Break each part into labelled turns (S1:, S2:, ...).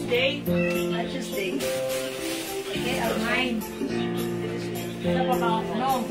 S1: Tuesday.
S2: Tuesday. Okay, I'll mind.
S1: Sa pa ako. No.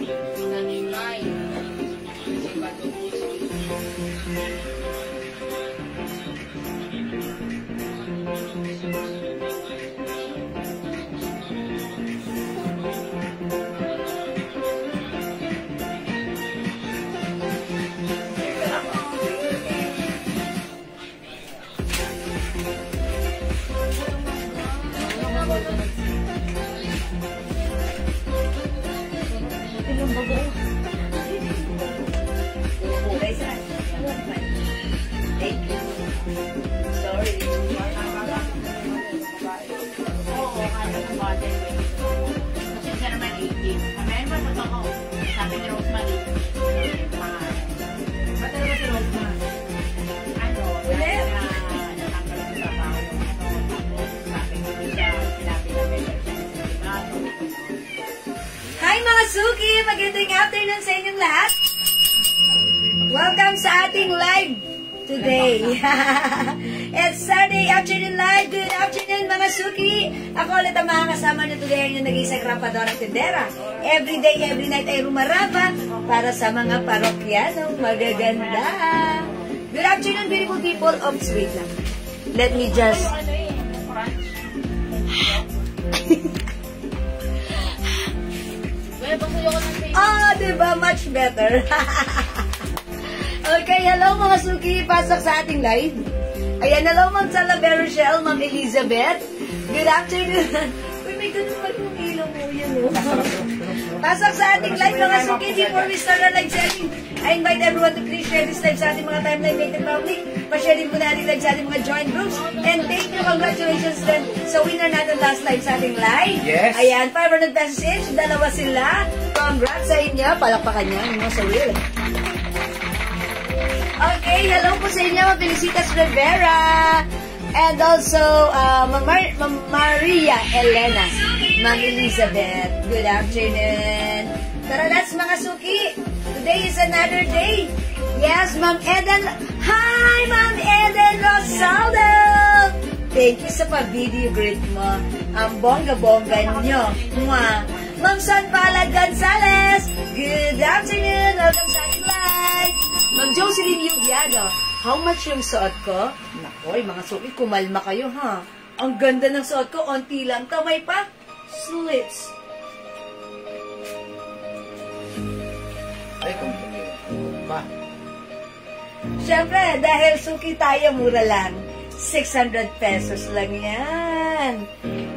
S2: Suki, magandang afternoon sa inyong lahat. Welcome sa ating live today. It's Sunday afternoon live. Good afternoon mga Suki. Ako ulit ang mga kasama nyo today yung nag-iisang rapadora tindera. Every day, every night ay rumarapa para sa mga parokyanong magaganda. Good afternoon beautiful people of Sweden. Let me just... Ah, diba? Much better. Okay, hello mga Suki. Pasok sa ating live. Ayan, hello Ma'am Salavero Rochelle, Ma'am Elizabeth. Good afternoon. Uy, may ganun pa yung ilaw mo yun, oh. Pasok sa ating live mga Suki. Before we start our live setting, I invite everyone to please share this live sa ating mga timeline, make it public. Pa-share din po natin live sa ating mga joint groups. And thank you, congratulations din sa winner natin last live sa ating live.
S3: Yes.
S2: Ayan, 500 pesos each. Dalawa sila. Congrats sa inyo. Palakpakan niyo. Ano sa real. Okay, hello po sa inyo. Felicitas Rivera. And also, Maria Elena. Ma'am Elizabeth. Good afternoon. Tara, that's mga Suki. Today is another day. Yes, Ma'am Eden. Hi, Ma'am Eden Rosaldo. Thank you sa pa-video greet mo. Ang bongga-bongga nyo. Mwah. Ma'am Sanpala Gonzalez. Good afternoon. Welcome sa ating live. Ma'am Jocelyn Yugiado. How much yung suot ko? Nakoy, mga Suki, kumalma kayo, ha? Ang ganda ng suot ko. Onti lang. Kamay pa. Slits.
S3: Ay, kung ba?
S2: Siyempre, dahil Suki tayo, mura lang. 600 pesos lang yan.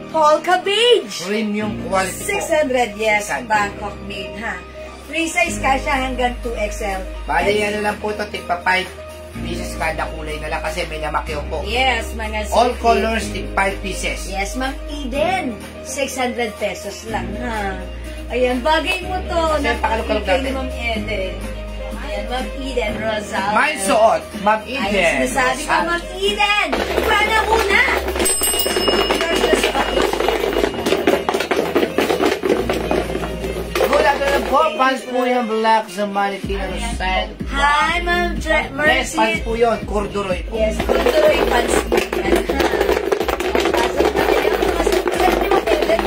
S2: Polka beige.
S3: Premium quality
S2: 600, yes.
S3: 600.
S2: Bangkok made, ha? Free size kasha hanggang 2XL.
S3: Bale, yan na lang po ito. Tigpa 5 pieces kada kulay na lang kasi may namakyaw po.
S2: Yes, mga Suki.
S3: All colors, tig 5 pieces.
S2: Yes, Ma'am Eden. 600 pesos lang, ha? Ayan, bagay mo to.
S3: Sir, pakalog-kalog
S2: Kay
S3: natin.
S2: Ma'am Eden. Ayan, Ma'am Eden Rosaldo.
S3: My suot, Ma'am Eden.
S2: Ayos na sabi ko, Ma'am Eden. Para muna.
S3: Good afternoon po. Pants po yung black sa Manitina Rosaldo.
S2: Hi, Ma'am
S3: Yes,
S2: Mercy.
S3: pants po yun. Corduroy po.
S2: Yes, tuloy pants yan, ha? Pasok na kayo. Pasok na kayo.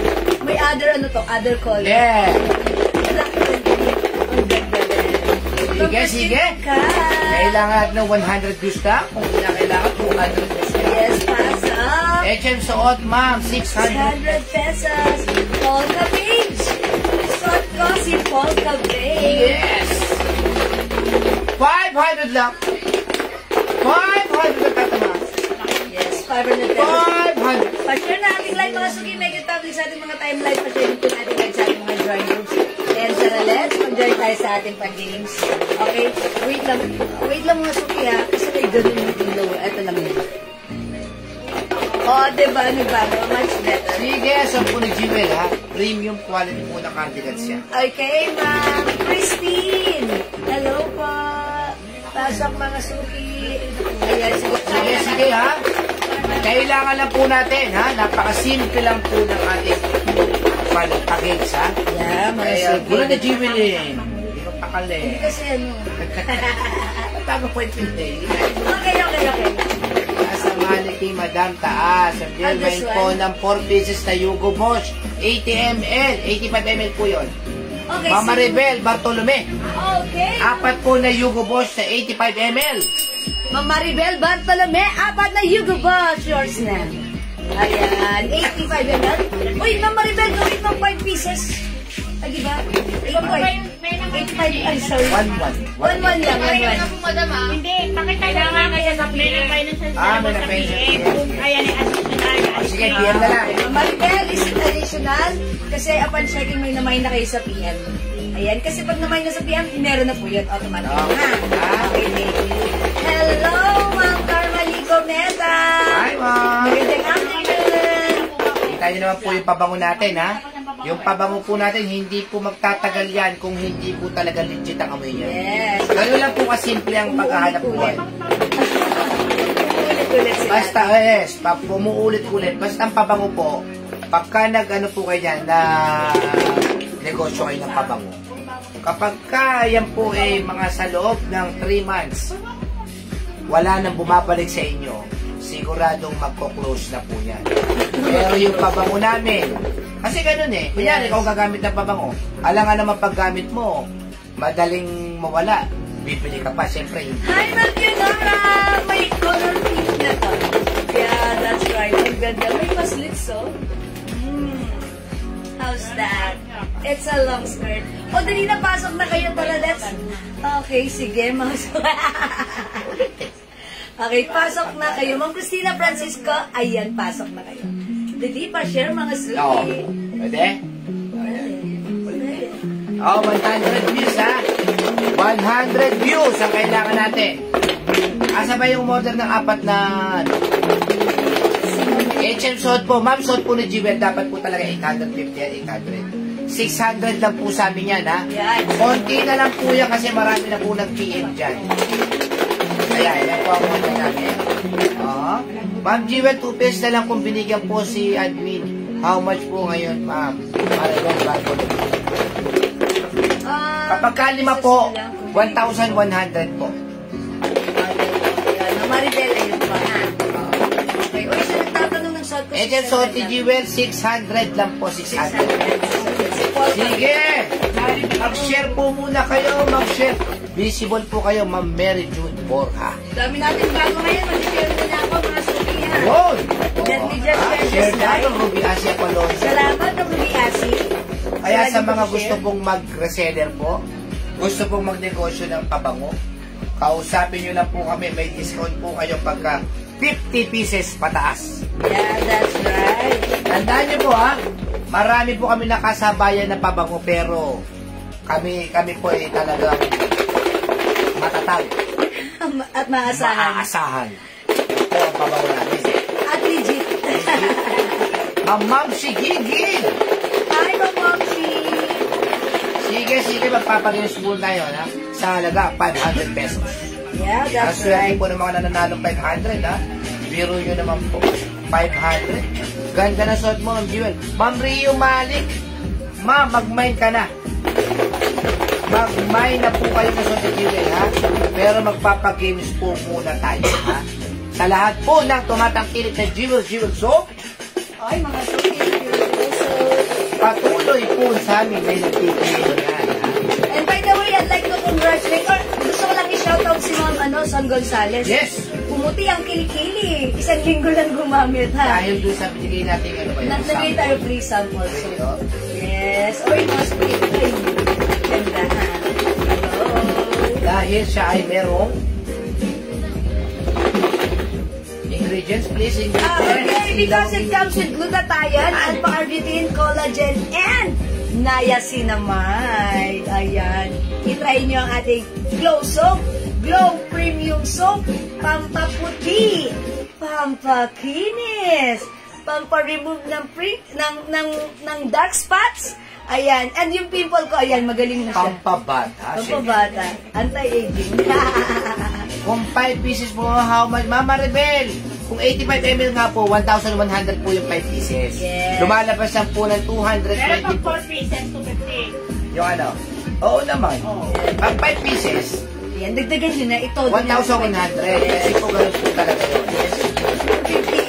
S2: May other, ano to? Other color.
S3: Yeah.
S2: Ang ganda din.
S3: Sige. Kailangan ng 100 views lang. Kung hindi na kailangan, 200 views lang.
S2: Yes, pasok.
S3: HM suot, ma'am, 600.
S2: 600 pesos. Polka beige. Suot ko si Polka beige.
S3: Yes! 500 lang. 500 lang tatamas.
S2: Yes, 500 pesos.
S3: 500.
S2: Pa-share na ating live mga Suki. Make it public sa ating mga timeline. Pa-share po natin live sa ating mga drawing groups. And tara, let's mag-join tayo sa ating pag-games. Okay? Wait lang mga Suki, ha? Kasi may ganun yung ilaw. Ito lang yun. Oh, diba? Nagbago. Much better.
S3: Sige, so po ni Jewel, ha? Premium quality po na cardigan siya.
S2: Okay, Ma'am Christine. Hello po. Pasok mga Suki. Ayan,
S3: Sige, ha? Kailangan lang po natin, ha? Napakasimple lang po ng ating package, ha?
S2: Yeah, mga
S3: Kaya,
S2: Suki.
S3: gula na Jewel, eh. Hindi ko pakali.
S2: Kasi ano.
S3: Tama po yung pinday.
S2: Okay.
S3: Nasa Manny ating Madam Taas. Ang gel
S2: this
S3: wine po
S2: one?
S3: ng 4 pieces na Hugo Boss. 80 ml. 85 ml po yun.
S2: Okay,
S3: Mama Rebel Bartolome.
S2: Okay.
S3: 4 po na Hugo Boss na 85 ml.
S2: Mama Maribel Bartolome, 4 na Hugo Boss. Yours na. Ayan, 85 ml. Uy, Mama Maribel, gawin mo 5 pieces. Ay, diba? 85, ay, sorry.
S3: 1-1.
S2: 1-1 lang, 1-1.
S1: Hindi, pakita na nga kaya sa player financial
S3: May na-financial.
S1: Kaya ni additional.
S3: Sige, PM na lang.
S2: Mama Maribel is additional kasi upon checking may namay na kayo sa PM. Ayan, kasi pag namay na sa PM, meron na po yun automatic.
S3: Okay.
S2: Okay, thank you. Hello, Ma'am Carmalico Meta.
S3: Hi, Ma'am.
S2: Magandang afternoon.
S3: Kita nyo naman po yung pabango natin, ha? Yung pabango po natin, hindi po magtatagal yan kung hindi po talaga legit ang amoy niya.
S2: Yes.
S3: Ganun lang po kasimple ang paghahanap buhay.
S2: Ulit-ulit sila.
S3: Basta, yes, pumuulit-ulit. Basta ang pabango po, pagka nag-ano po kayo dyan, na negosyo kayo ng pabango. Kapag ka, yan po mga sa loob ng 3 months, wala nang bumabalik sa inyo, siguradong magko-close na po yan. Pero yung pabango namin, kasi ganun kunyari, ikaw gagamit ng pabango, alangan naman paggamit mo, madaling mawala, bibili ka pa, siyempre hindi.
S2: Hi, Ma'am Leonora! May color pink na to. Yeah, that's right. Ang ganda. May paslits, oh. How's that? It's a long skirt. O, dali na, pasok na kayo. Tara, let's... Okay, sige, mga Okay, pasok na kayo. Ma'am Christina Francisco, ayan, pasok na kayo. Dali pa, share mga suki.
S3: Oo. Pwede? Oh, 100 views, ha? 100 views ang kailangan natin. Asa ba yung order ng 4 na HM suot po? Ma'am, suot po ni Jewel. Dapat po talaga 850 yan, 800. 600 lang po sa amin yan, ha?
S2: Yan.
S3: Konti na lang po yan kasi marami na po nag-PM dyan. Ayan, yan po ang order namin. Ma'am Jewel, 2 pesos na lang kung binigyan po si admin. How much po ngayon, ma'am? Para doon, bago. Kapag kalima po, 1,100 po.
S2: Maribel, ayun pa ha. Okay, uy, siya nagtatanong ng shot ko.
S3: HM suot ni Jewel, 600 lang po, 600. Sige! Mag-share po muna kayo, mag-share. Visible po kayo, Ma'am Mary June Borja.
S2: Dami natin bago ngayon, mag-share na na ako, mga suki ha.
S3: Yun!
S2: Let me just share
S3: Share
S2: this
S3: na
S2: live.
S3: yung Ruby Asia Palonza.
S2: Salamat, Ruby Asi.
S3: Kaya sa mga gusto pong mag-reseller po, gusto pong magnegosyo ng pabango, kausapin nyo lang po kami, may discount po kayo pagka 50 pieces pataas.
S2: Yeah, that's right.
S3: Tandaan nyo po marami po kami nakasabayan na pabango pero kami po talagang matatag.
S2: At maasahan.
S3: Maaasahan. Ito ang pabango namin.
S2: At legit.
S3: Ma'am si Gigi!
S2: Hi, Mamamsi.
S3: Sige, magpapaginos po tayo sa halaga 500 pesos.
S2: Yeah, that's
S3: Aswerte
S2: right.
S3: po ng mga nananalo 500 Biro nyo naman po 500. Ganda na suot mo, Ma'am Jewel. Ma'am Rio Malik, Ma'am, mag-mine ka na. Mag-mine na po kayo na suot ni Jewel, ha? Pero magpapagames po muna tayo, ha? Sa lahat po ng tumatangkilik na Jewel Soap,
S2: Ay, mga suki.
S3: patuloy po sa amin may nagtitigil yan, ha?
S2: And by the way, I'd like to congratulate, or gusto ko lang i-shoutout si Ma'am Son Gonzales.
S3: Yes!
S2: Pumuti ang kilikili. 1 linggo lang gumamit, ha?
S3: Dahil doon sa binigay natin ba yun?
S2: Naglagay tayo free sample. So, yes. Oy, mga suki. Ay, ganda, ha? Hello.
S3: Dahil siya ay merong ingredients, please.
S2: Okay, because it comes with glutathione, alpha-arginine, collagen, and niacinamide. Ayan. I-try nyo ang ating Glow Soap, Glow Premium Soap, pampaputi, pampakinis, pampa-remove ng dark spots. Ayan. And yung pimple ko, ayan, magaling na siya.
S3: Pampabata.
S2: Pampabata. Anti-aging.
S3: Kung 5 pieces po, how much? Mama Rebel, kung 85 ml nga po, 1,100 po yung 5 pieces.
S2: Yes.
S3: Lumalabas lang po ng
S1: Pero
S3: 220
S1: pag
S3: po.
S1: 4 pieces, 250.
S3: Yung ano? Oo naman. Pag 5 pieces,
S2: Ayan, dagdagan nyo na. Ito.
S3: 1,100. Kasi po ganun po talaga yun. Yes.
S2: 50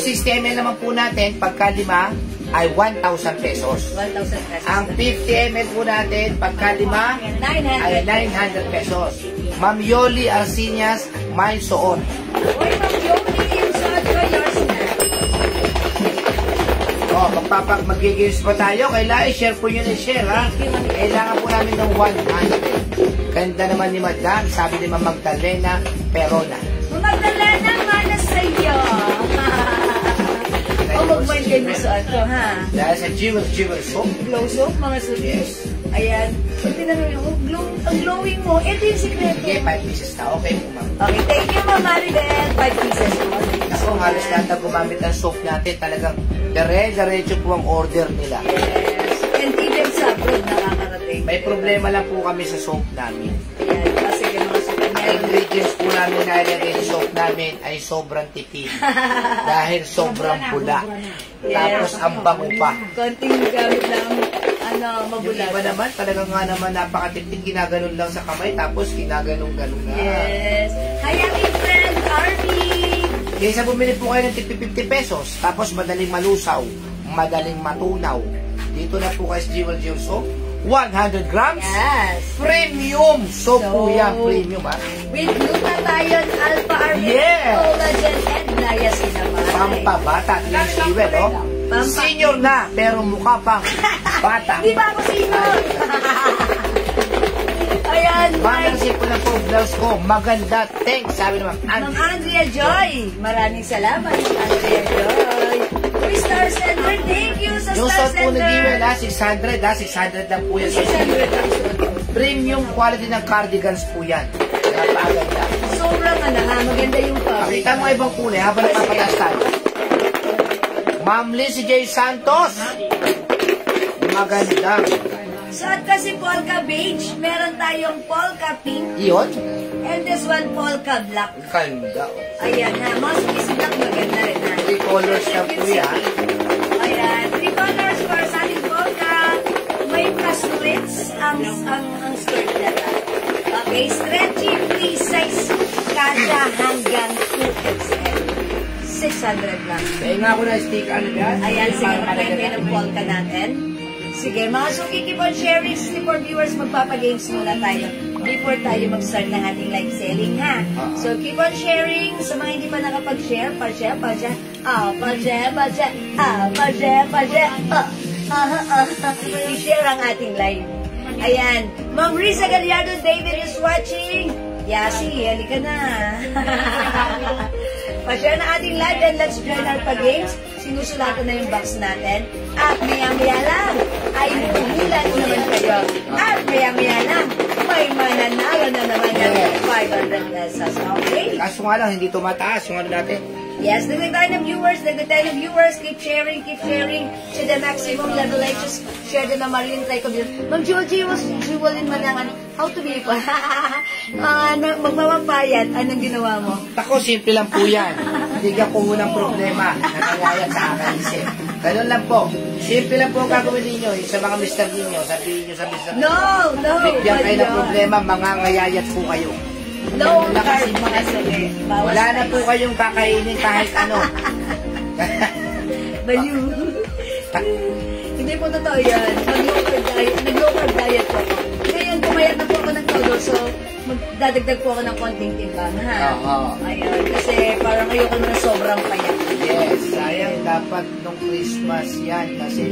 S3: 60 ml naman po natin, pagka 5 ay 1,000 pesos.
S2: 1,000 pesos.
S3: Ang 50 ml po natin, pagka 5 ay 900 pesos. Ma'am Yoli Arcinias, may suot.
S2: Uy, Ma'am Yoli, yung suot ko, yours na.
S3: Oh, mag-games pa tayo. Kailangan i-share po yun i-share, ha? Kailangan po namin ng 100. Ganda naman ni Madam, sabi ni Ma'am Magdalena Perona.
S2: Magdalena, mana sa'yo. O, mag-mind kayo yung suot ko, ha?
S3: Dahil sa Jewel Soap.
S2: Glow soap, mga suot. Ayan. So, tinanong yung, ang glowing mo, ito yung sikreto.
S3: Okay, 5 pieces na. Okay po, ma'am.
S2: Okay, thank you, Ma'am Maribel. 5 pieces po.
S3: Ako, halos lahat na gumamit ng soap natin, talagang dire-diretso po ang order nila.
S2: Yes. And even sa abroad, nakakarating.
S3: May problema lang po kami sa soap namin.
S2: Ayan, kasi yung mga suot
S3: Ang
S2: niya.
S3: ingredients po namin na ilagay sa soap namin ay sobrang tipid. Dahil sobrang bula. Tapos ang bango pa.
S2: Konting gamit lang,
S3: Yung
S2: mabulat.
S3: iba naman, talagang nga naman napakatipid, ginaganon lang sa kamay, tapos ginaganon-ganon na.
S2: Yes. Hi, aking friend, Army.
S3: Kaysa bumili po kayo ng 50 pesos, tapos madaling malusaw, madaling matunaw. Dito na po kayo sa Jewel Soap, 100 grams.
S2: Yes.
S3: Premium soap po
S2: So,
S3: yan, premium ha.
S2: With glutathione, alpha-arginine,
S3: Yes.
S2: collagen, and niacinamide.
S3: Pampabata, yung Jewel, oh. Senior na, pero mukha pang bata.
S2: Di ba ako senior? Ayan,
S3: Manasip ko na po blouse ko, maganda, thanks, sabi naman.
S2: Ma'am Andrea Joy. Maraming salamat, Andrea Joy. Uy, Star Center, thank you sa
S3: Yung
S2: Star
S3: suot po na
S2: Center.
S3: Jewel, 600 lang po yan.
S2: 600 ang suot.
S3: Premium quality ng cardigans po yan. Napakaganda.
S2: Sobrang maganda yung fabric.
S3: Pakita mo ibang kulay habang napapataas tayo. Ma'am Lizzie J. Santos. Maganda.
S2: Suot kasi polka beige. Meron tayong polka pink.
S3: Iyon?
S2: And this one, polka black.
S3: Ganda.
S2: Ayan ha. Mas is black maganda rin ha.
S3: 3 colors na po yan.
S2: Ayan. 3 colors for sa ating polka. May pa-slits ang skirt nila. Okay. Stretchy free size. Kada hanggang 2XL. 600 lang.
S3: Kaya nga ako na stick ano yan.
S2: Ayan, sige, mag-try kayo ng polka natin. Sige, mga suki, keep on sharing. For viewers, magpapagames muna tayo before tayo mag-start ng ating live selling, ha? So, keep on sharing. Sa mga hindi pa nakapag-share, pa-share. I-share ang ating live. Ayan. Ma'am Risa Gallardo, David is watching. Yasi, halika na. Pa-share na ating live and let's join our pa-games. Sinusulatan na yung box natin. At maya-maya lang ay huhulan naman kayo. At maya-maya lang may mananalo na naman ng 500 pesos. Okay?
S3: Kaso nga lang, hindi tumataas yung ano natin.
S2: Yes, dagdag tayo ng viewers. Keep sharing to the maximum level. Like, just share din na Marilyn tayo ko. Ma'am Joji, was Jewelin man lang, how to be pa? Magpapapayat, anong ginawa mo?
S3: Ako, simple lang po yan. Bigyan ko munang problema na nangyayat sa akin isip. Ganun lang po. Simple lang po ang gagawin ninyo. Sa mga mister ninyo, sabihin nyo sa mister ninyo.
S2: No.
S3: Bigyan kayo ng problema, mangangayayat po kayo.
S2: No carb, mga suki.
S3: Wala na po kayong kakainin kahit ano.
S2: Baliw. Hindi po totoo yan. Nag-low carb diet po ako. Ngayon, pumayat na po ako ng todo. So, magdadagdag po ako ng konting timbang, ha?
S3: Oo.
S2: Ayun. Kasi parang ayoko na sobrang payat.
S3: Yes, sayang dapat nung Christmas yan kasi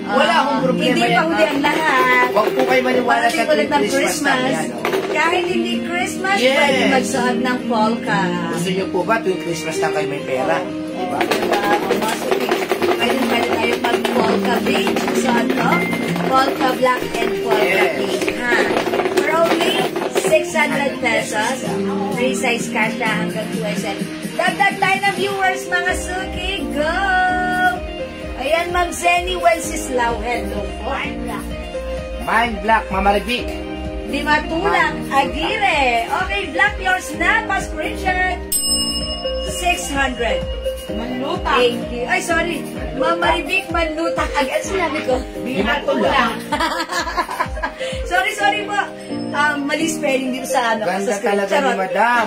S3: wala akong problema
S2: Hindi pa huli ang lahat.
S3: Huwag po kayo maniwala sa
S2: Parating ulit ng
S3: Christmas na yan.
S2: Kahit hindi Christmas,
S3: Yes.
S2: pwede magsuot ng polka.
S3: Gusto nyo po ba tuwing Christmas lang kayo may pera? Diba?
S2: Pwede tayo mag-polka beige. Suot ko, polka black and polka pink. Ha? For only 600 pesos, 3 size kasha hanggang 2XL. Dagdag tayo ng viewers, mga suki. Go! Ayan, Ma'am Zenny Wenceslao. Hello po.
S3: Mind Black, Mama Revic.
S2: Di matulak, Agire. Okay, black yours na. Pa-screenshot. 600.
S1: Manutak.
S2: Thank you. Ay, sorry. Mama Revic, manutak. Agad sinabi ko.
S3: Binatula.
S2: Sorry po. Mali spelling dito sa ano.
S3: Ganda
S2: sa screen.
S3: talaga ni
S2: Charot.
S3: Madam.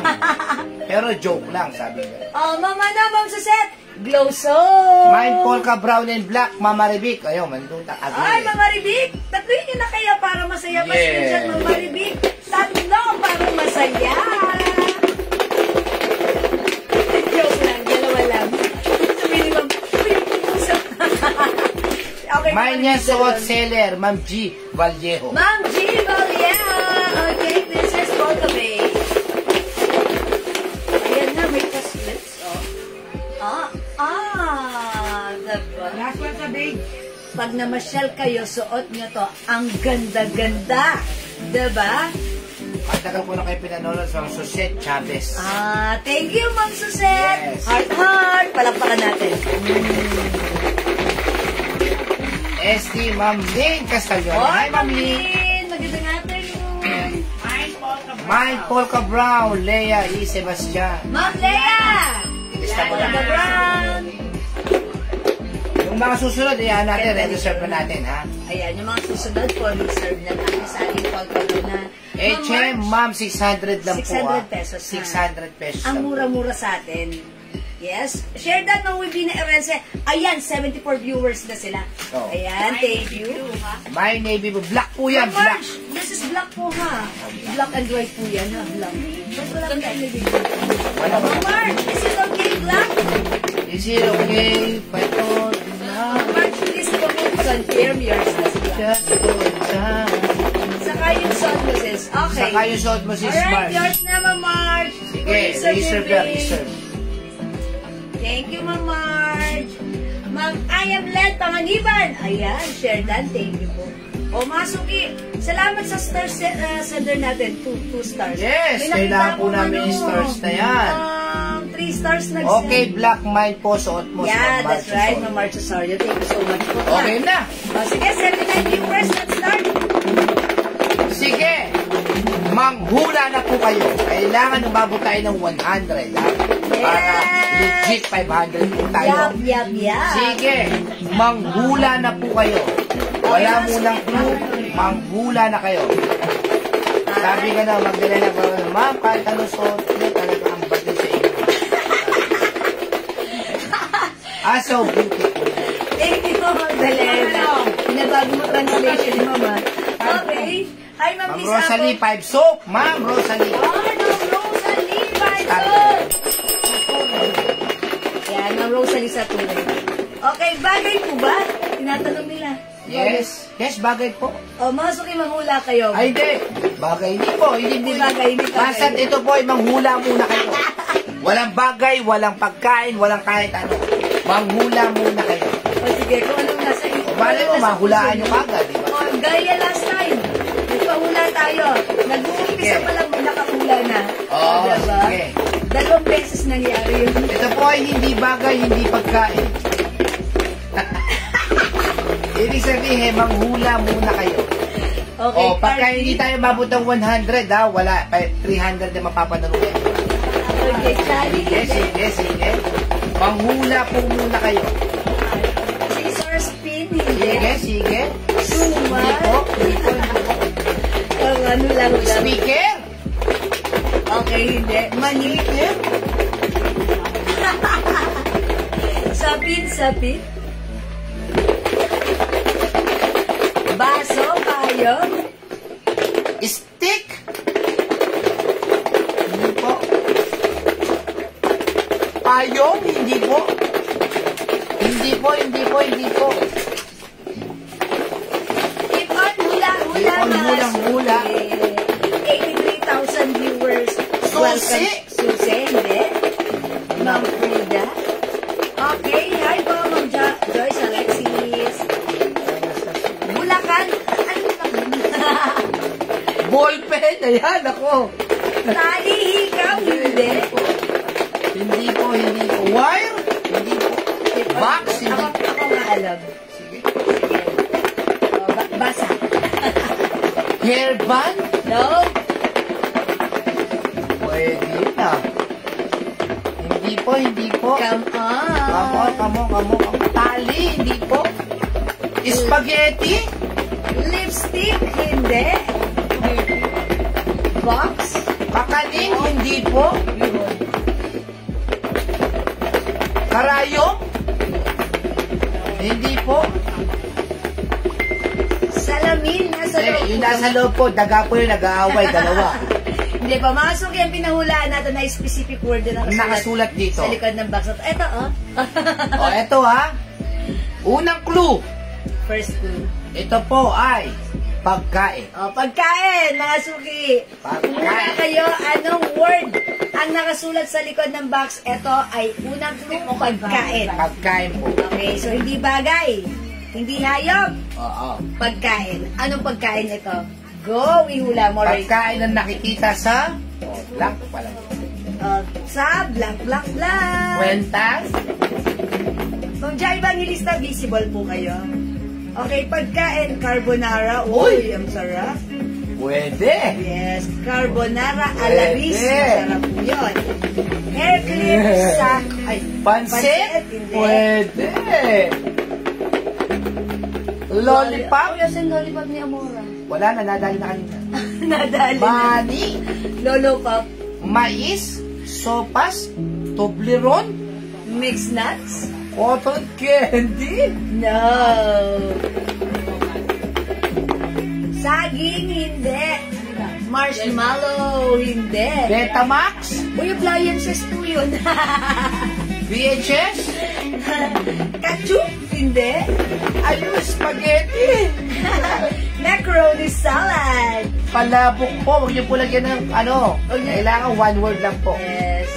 S3: Pero joke lang, sabi niya.
S2: Mama na, Ma'am Suset. Glow Soap.
S3: Mine polka brown and black, Mama Rebic. Ayun, manduta.
S2: Ay, Mama Ribik, tatloy niyo na kaya para masaya. Mas
S3: Yes.
S2: dyan, Mama Ribik. Tatlo para masaya. Joke lang, dalawa lang. Sabihin mo, okay,
S3: Mine yan, suot seller, Ma'am G. Vallejo.
S2: Ma'am G. Valia. Okay, Princess Volcabay. Ayan na, may caslets. Diba?
S1: Last one sa big.
S2: Pag namasyal kayo, suot nyo to. Ang ganda-ganda. Diba?
S3: Ang tagal ko na kayo pinanonood sa Suset Chavez.
S2: Thank you, Ma'am Suset.
S3: Yes.
S2: Heart, heart. Palakpakan natin.
S3: ST Ma'am Lynn Castellon. Hi, Ma'am Lynn.
S2: Lynn. Magandang afternoon.
S3: Mine polka brown, Lea E. Sebastian.
S2: Ma'am Lea.
S3: Lista mo na.
S2: Polka brown.
S3: Yung mga susunod, yan natin, reserve na natin, ha?
S2: Ayan, yung mga susunod po, reserve na natin sa ating polka brown na.
S3: HM, ma'am, 600 lang po,
S2: 600 pesos, ha?
S3: 600 pesos
S2: Ang
S3: lang po.
S2: mura-mura sa atin. Yes. Share that no with Bina Erense. Ayan, 74 viewers na sila.
S3: Oh.
S2: Ayan, thank you.
S3: My navy blue. Black po yan,
S2: Ma'am
S3: black.
S2: Marge, this is black po ha. Black and white po yan ha, black. Ba't wala kang nilibig?
S3: Wala po.
S2: Ma'am Marge, is it okay black?
S3: Is it okay? Paito na.
S2: Ma'am Marge, please confirm your black. Saka yung son mo sis. Okay.
S3: Saka yung suot mo, sis
S2: Alright,
S3: Marge.
S2: yours na Ma'am Marge.
S3: Sige, reserve lang, reserve.
S2: Thank you, Ma'am Marge. Ma'am, I am led Panganiban. Ayan, share that. Thank you po. O, Masuki, salamat sa star sender natin. 2 stars.
S3: Yes,
S2: May nakita
S3: kailangan po
S2: akong
S3: namin yung stars na yan.
S2: 3 stars na
S3: Okay, black mine po, suot mo.
S2: Yeah,
S3: Ma'am
S2: that's
S3: Marge,
S2: right,
S3: suot.
S2: Ma'am Marge Osorio. Thank you so much po.
S3: Okay na.
S2: O, sige, 79 viewers. Let's start.
S3: Sige, manghula na po kayo. Kailangan umabot tayo ng 100, ha? Para legit 500 po tayo.
S2: Yap.
S3: Sige, manghula na po kayo. Wala munang clue, manghula na kayo. Sabi ka na, magdala na po, ma'am, kahit ano suot, hindi talaga ang bagay sa inyo. So beautiful.
S2: Thank you, Magdalena. Pinabago mo translation ni Mama. Okay. Hi, Ma'am
S3: Ma'am
S2: Lisa.
S3: Rosalie, 5 soap. Ma'am Rosalie.
S2: Ma'am Rosalie, Bison. Yan, Ma'am Rosalie sa tunay. Okay, bagay po ba? Tinatanong nila.
S3: Yes. Yes, bagay po.
S2: O, masok yung manghula kayo.
S3: Ay, hindi. Bagay, hindi po. Hindi
S2: bagay, hindi bagay.
S3: Basta't ito po ay manghula muna kayo. Walang bagay, walang pagkain, walang kahit ano. Manghula muna kayo.
S2: O, sige, kung anong nasa ito.
S3: Bale mo, mahulaan nyo kagad, di ba?
S2: O, gaya last time. Nagpahula tayo. Nag-uumpisa pa lang nakahula na.
S3: Oo,
S2: diba?
S3: sige.
S2: 2 beses nangyari yun.
S3: Ito po ay hindi bagay, hindi pagkain. Ibig sabihin, manghula muna kayo.
S2: Okay,
S3: O, pagka
S2: Carly.
S3: hindi tayo mabot ng 100, ha, wala, 300 na mapapanood.
S2: Okay, Charlie.
S3: Sige, sige. Manghula po muna kayo.
S2: Scissor spin,
S3: Sige,
S2: hindi.
S3: sige.
S2: Suma.
S3: Hindi po, hindi po.
S2: Ang ano lang.
S3: Speaker?
S2: Okay, hindi. Mani. Sapin. Baso, payong.
S3: Stick? Hindi po. Payong? Hindi po. Hindi po.
S2: Keep on, hula.
S3: Keep on, hula.
S2: 83,000 viewers.
S3: Susi?
S2: Welcome. Susi, hindi. Ma'am Frida. Okay, hi po, Ma'am Joyce Alexis. Bulacan. Ano Bulacan?
S3: Ballpen? Ayan, ako.
S2: Tali, hikaw, hindi.
S3: Hindi po. Wire? Hindi po. Box? Hindi.
S2: Ako nga alam.
S3: Sige.
S2: Basa.
S3: Hairband?
S2: No?
S3: Pwede na. Hindi po.
S2: Come on.
S3: Kamo. Tali, hindi po. Spaghetti?
S2: Lipstick, hindi. Box?
S3: Kakanin, hindi po. Karayom? Hindi po.
S2: Salamin, nasa loob.
S3: Yung nasa loob po, daga po yung nag-aaway, dalawa.
S2: Hindi pa, mga suki, ang pinahulaan natin na specific word na
S3: Nakasulat dito.
S2: sa likod ng box. Ito, oh.
S3: O, eto ha. Unang clue.
S2: First clue.
S3: Ito po ay pagkain.
S2: O, pagkain, mga suki.
S3: Pagkain.
S2: Muna kayo, anong word ang nakasulat sa likod ng box? Ito ay unang clue, pagkain.
S3: Pagkain po.
S2: Okay, so hindi bagay. Hindi hayop.
S3: Oo.
S2: Pagkain. Anong pagkain ito? Go, ihula mo, Ray.
S3: Pagkain ang nakikita sa blank pala.
S2: Sa blank, blank, blank.
S3: Kwentas.
S2: Kung dyan Evangelista, visible po kayo. Okay, pagkain, carbonara. Uy, ang sarap.
S3: Pwede.
S2: Yes, carbonara alaris.
S3: Pwede.
S2: Masarap po yun. Hair clip sa... Ay,
S3: Pansit.
S2: Hindi.
S3: Pwede. Lollipop.
S2: Oh, yung lollipop ni Amora.
S3: Wala na, nadali na kanina.
S2: Nadali.
S3: Mani.
S2: Lolo pop.
S3: Mais. Sopas. Toblerone.
S2: Mixed nuts.
S3: Cotton candy.
S2: No. Saging, hindi. Marshmallow, hindi.
S3: Betamax.
S2: Uy, appliances po yun.
S3: VHS.
S2: Ketchup, hindi.
S3: Ayun, spaghetti.
S2: Macaroni salad.
S3: Palabok po. Huwag niyo po lagyan ng ano.
S2: Okay.
S3: Kailangan one word lang po.
S2: Yes.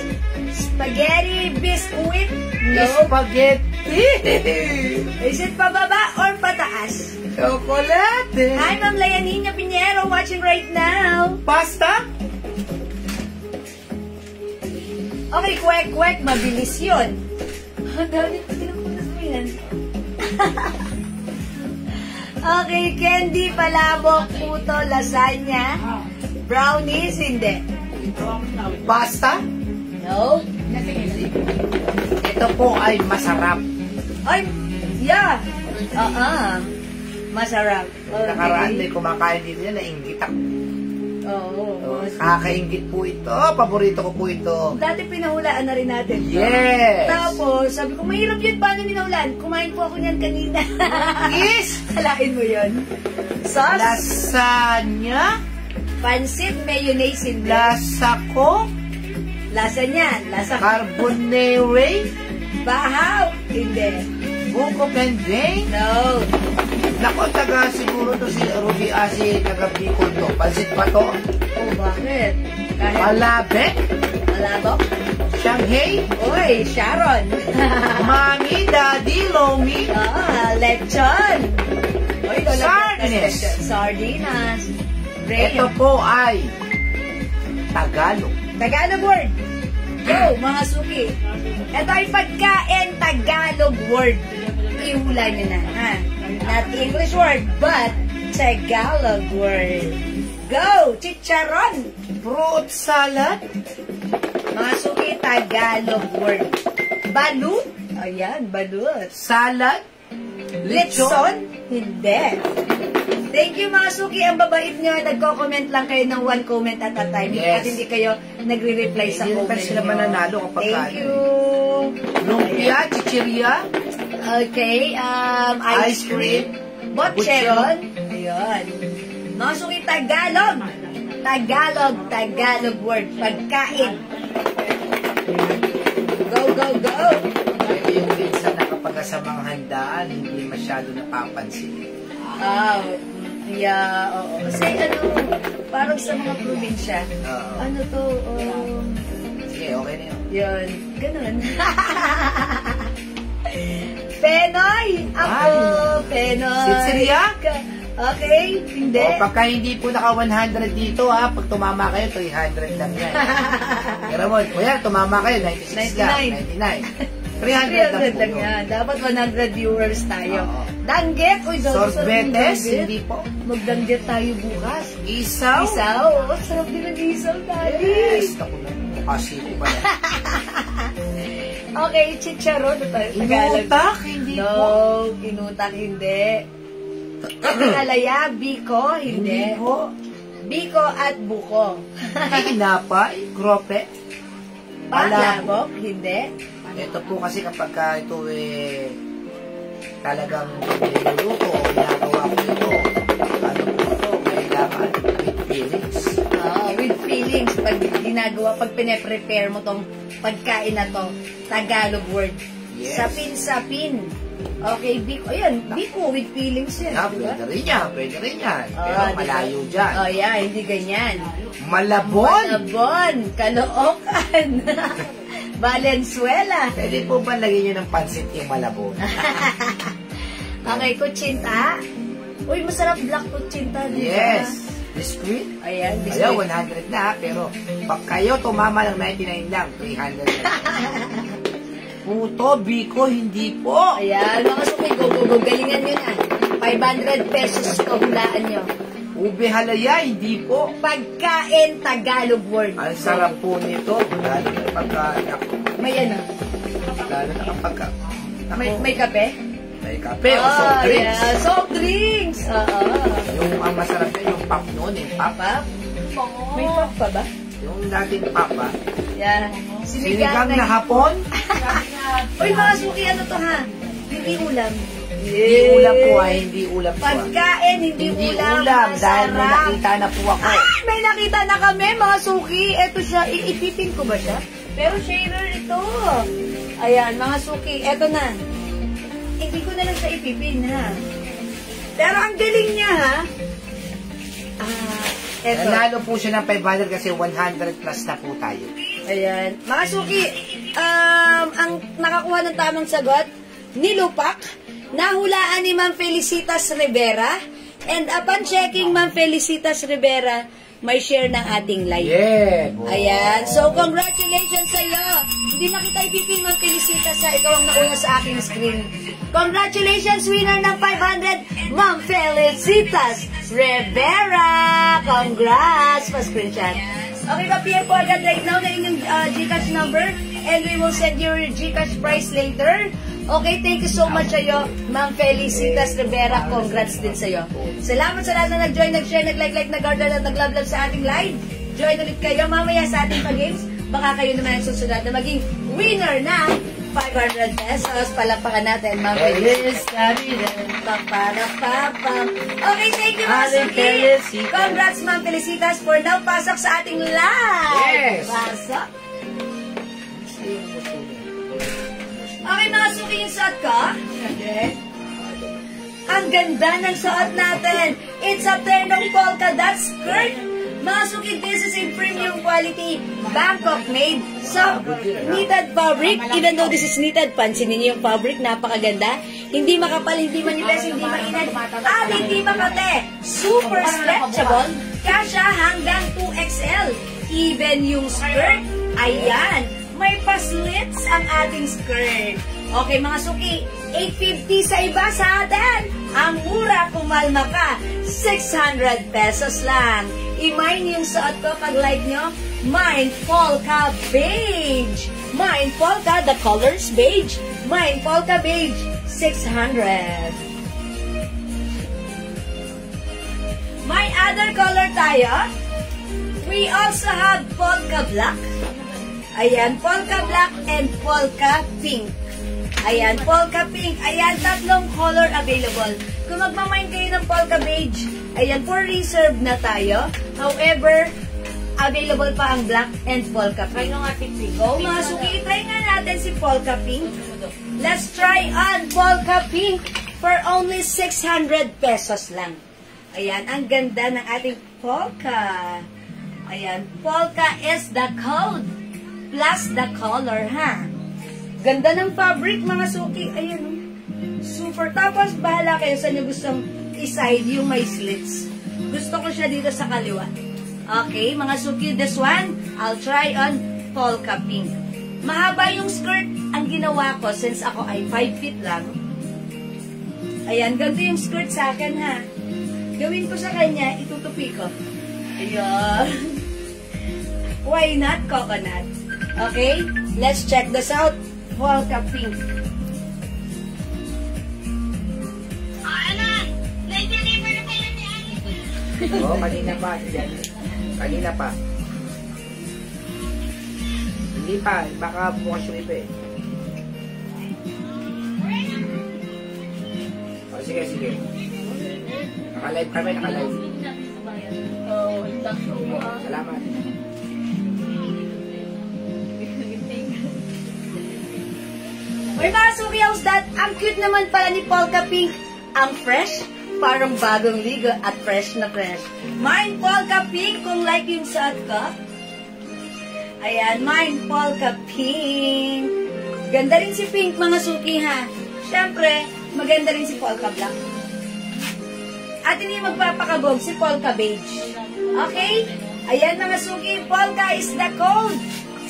S2: Spaghetti biscuit. No.
S3: Spaghetti.
S2: Is it pababa or pataas?
S3: Chocolate.
S2: Hi, Ma'am Layanina Pinheiro watching right now.
S3: Pasta.
S2: Okay, kwek-kwek. Mabilis yun. Ang dami ko tinukunas mo yan. Okay, candy, palabok, puto, lasagna, brownies, hindi.
S3: Pasta.
S2: No.
S3: Ito po ay masarap.
S2: Ay, yeah. Masarap.
S3: Nakaraan may kumakain dito yan, nainggit ako.
S2: Oo.
S3: Kakaingit po ito. Paborito ko po ito.
S2: Dati pinahulaan na rin natin.
S3: Yes.
S2: Tapos, sabi ko, mahirap yun. Paano pinahulaan? Kumain po ako niyan kanina.
S3: Yes.
S2: Halain mo yun. Sauce.
S3: Lasagna.
S2: Pansit, mayonnaise, hindi.
S3: Lasa ko.
S2: Lasa niyan. Lasa
S3: Carbonare.
S2: bahaw. Hindi.
S3: Buko pendeng.
S2: No.
S3: Nako, taga siguro to si Ruby si taga Bicol to. Pansit pa to.
S2: Oh, bakit? Kahit
S3: Malabek.
S2: malabok?
S3: Shanghai.
S2: Uy, Sharon.
S3: Mami, Daddy, Lomi.
S2: Lechon. Uy,
S3: Sardinas.
S2: Sardinas.
S3: Ito po ay Tagalog.
S2: Tagalog word. Go, mga suki. Ito ay pagkain Tagalog word. Ihula nyo na, ha? Not English word, but Tagalog word. Go, chicharon.
S3: Fruit salad.
S2: Mga suki, Tagalog word. Balut. Ayan, balut.
S3: Salad.
S2: Litson? Hindi. Thank you mga suki. Ang babait nyo, nagko-comment lang kayo ng one comment at a time.
S3: Yes.
S2: At hindi kayo nagre-reply sa
S3: Hindi
S2: comment
S3: pa sila
S2: nyo.
S3: mananalo kapag
S2: Thank
S3: kain.
S2: you.
S3: Lumpia, chichiria.
S2: Okay, ice cream. Botcheron. Ayun. Mga suki, Tagalog. Tagalog word. Pagkain. Go, go, go.
S3: Ito yung minsan na kapag sa mga handaan, hindi masyado napapansin.
S2: Oh, yeah, oo. Kasi parang sa mga probinsya,
S3: Oo.
S2: ano to,
S3: Sige, okay na yun.
S2: yun, ganun. Penoy! Ako, Penoy!
S3: Sitseria?
S2: Okay, hindi.
S3: O, pagka hindi po naka 100 dito ha, pag tumama kayo, 300 lang yan. Pero mo, kuya, tumama kayo, 96 lang, 99. 300
S2: lang yan. Dapat 100 viewers tayo.
S3: Oo.
S2: Danggit! Uy,
S3: Sorbetes, hindi po.
S2: Magdanggit tayo bukas.
S3: Isaw.
S2: Isaw? Oo, sarap din ang isaw, daddy.
S3: Yes, naku na. Kasi ko ba yan?
S2: Okay, chicharon. Ito tayo.
S3: Inutak, hindi po.
S2: No, inutak, hindi. Alaya, biko, hindi.
S3: po.
S2: Biko at buko.
S3: Tinapay, grope.
S2: Palabok? Hindi.
S3: Ito po kasi kapag ito talagang niluluto o ginagawa ko ito, ano po ito, kailangan with feelings.
S2: With feelings. Pag ginagawa, pag pine-prepare mo tong pagkain na to, Tagalog word.
S3: Yes.
S2: Sapin-sapin. Okay, biko. Ayan, biko with feelings yan.
S3: Yeah,
S2: Diba?
S3: pwede rin yan. Pero
S2: Diba?
S3: malayo dyan.
S2: Yeah, hindi ganyan.
S3: Malabon!
S2: Malabon, Caloocan, Valenzuela.
S3: Pwede po ba lagyan nyo ng pansit yung malabon?
S2: Okay, kutsinta. Uy, masarap black kutsinta. Diba?
S3: Yes. Biscuit?
S2: Ayan,
S3: Ayaw,
S2: biscuit.
S3: 100 na. Pero pag kayo tumama ng 99 lang, 300 na. Puto, biko, hindi po.
S2: Ayan, mga suki, go. Galingan nyo na. 500 pesos ko, hulaan nyo.
S3: Ube halaya, hindi po.
S2: Pagkain Tagalog word.
S3: Ang sarap po nito. Lalo na pagka...
S2: May ano?
S3: Lalo na pagka...
S2: May kape?
S3: May kape o soft drinks.
S2: Yeah, soft drinks.
S3: Yung ang masarap na yung pop noon, yung pop.
S2: Pap? May pap pa ba?
S3: Yung dating pop, ha?
S2: Yan.
S3: Sinigang na hapon?
S2: Uy, mga suki, ano to ha? Hindi ulam.
S3: Hindi ulam po, hindi ulam po.
S2: Pagkain, hindi ulam.
S3: Dahil may
S2: Masarap.
S3: nakita na po ako.
S2: Ay, may nakita na kami, mga suki. Eto siya, iipipin ko ba siya? Pero sharer ito. Ayan, mga suki, eto na. Hindi ko na lang siya ipipin, ha? Pero ang galing niya, ha? Eto.
S3: Nanalo po siya ng 500 kasi 100 plus na po tayo.
S2: Ayan. Mga suki, ang nakakuha ng tamang sagot, nilupak, nahulaan ni Ma'am Felicitas Rivera, and upon checking Ma'am Felicitas Rivera, may share ng ating live.
S3: Yeah.
S2: Ayan. So, congratulations sa iyo. Hindi na kita ipipin, Ma'am Felicitas, sa ikaw ang nauna sa aking screen. Congratulations, winner ng 500, Ma'am Felicitas Rivera. Congrats! Pa-screenshot. Okay, pa-PM po agad right now na inyong GCash number and we will send your GCash price later. Okay, thank you so much sa'yo, Ma'am Felicitas Rivera. Congrats din sa'yo. Salamat sa lahat na nag-join, nag-share, nag-like, nag-order, at nag-love sa ating live. Join ulit kayo mamaya sa ating pag-games. Baka kayo naman ang susunod na maging winner na 500 pesos. Palakpakan natin, Ma'am Felicitas. Okay, thank you, Ma'am Suki. Congrats, Ma'am Felicitas, for now pasok sa ating live.
S3: Yes.
S2: Pasok. Okay, mga suki, yung suot ko. Ang ganda ng suot natin. It's a ternong polka dot skirt. Mga suki, this is in premium quality, Bangkok made, soft, knitted fabric. Even though this is knitted, pansinin niyo yung fabric, napakaganda. Hindi makapal, hindi maniles, hindi mainit, at hindi makate. Super stretchable, kasya hanggang 2XL. Even yung skirt, ayan. May paslits ang ating skirt. Okay, mga suki, 850 sa iba sa atin. Ang mura, kumalma ka, 600 pesos lang. I-mine yung suot ko pag like nyo. Mine Polka Beige. Mine Polka, the colors beige. Mine Polka Beige, 600. May other color tayo. We also have Polka Black. Ayan, Polka Black and Polka Pink. Ayan, Polka Pink. Ayan, tatlong color available. Kung magmamind kayo ng Polka Beige, ayan, for reserve na tayo. However, available pa ang Black and Polka Pink. Go, mga suki, try nga natin si Polka Pink. Let's try on Polka Pink for only 600 pesos lang. Ayan, ang ganda ng ating Polka. Ayan, Polka is the code. Plus the color, ha? Ganda ng fabric, mga suki. Ayan, oh. Super. Tapos, bahala kayo sa inyo gustong i-side yung may slits. Gusto ko siya dito sa kaliwa. Okay, mga suki, this one, I'll try on Polka Pink. Mahaba yung skirt. Ang ginawa ko, since ako ay 5 feet lang, ayan, ganito yung skirt sa akin, ha? Gawin ko sa kanya, itutupi ko. Ayan. Why not coconut? Okay, let's check this out. Polka Pink.
S3: Oh, kanina pa. Kanina pa. Hindi pa, baka bukas yung iba eh. O, sige, sige. Naka-live kami, naka-live. Salamat.
S2: May mga suki house that, ang cute naman pala ni Polka Pink. Ang fresh, parang bagong ligo at fresh na fresh. Mine Polka Pink, kung like yung suot ko. Ayan, mine Polka Pink. Ganda rin si Pink, mga suki ha. Siyempre, maganda rin si Polka Black. At hindi magpapakabog si Polka Beige. Okay? Ayan mga suki, Polka is the code.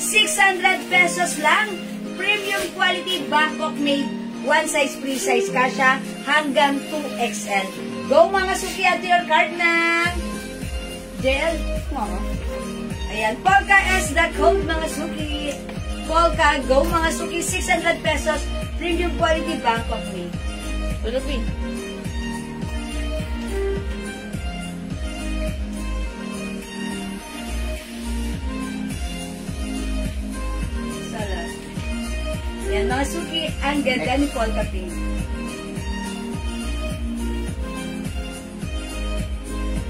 S2: 600 pesos lang. Premium quality Bangkok made. One size, free size kasha hanggang 2XL. Go mga suki at your card na. Gel. Ayan, Polka is the code mga suki. Polka, go mga suki. 600 pesos. Premium quality Bangkok made. Philippine. Yan, mga suki, ang ganda ni Polka Pink.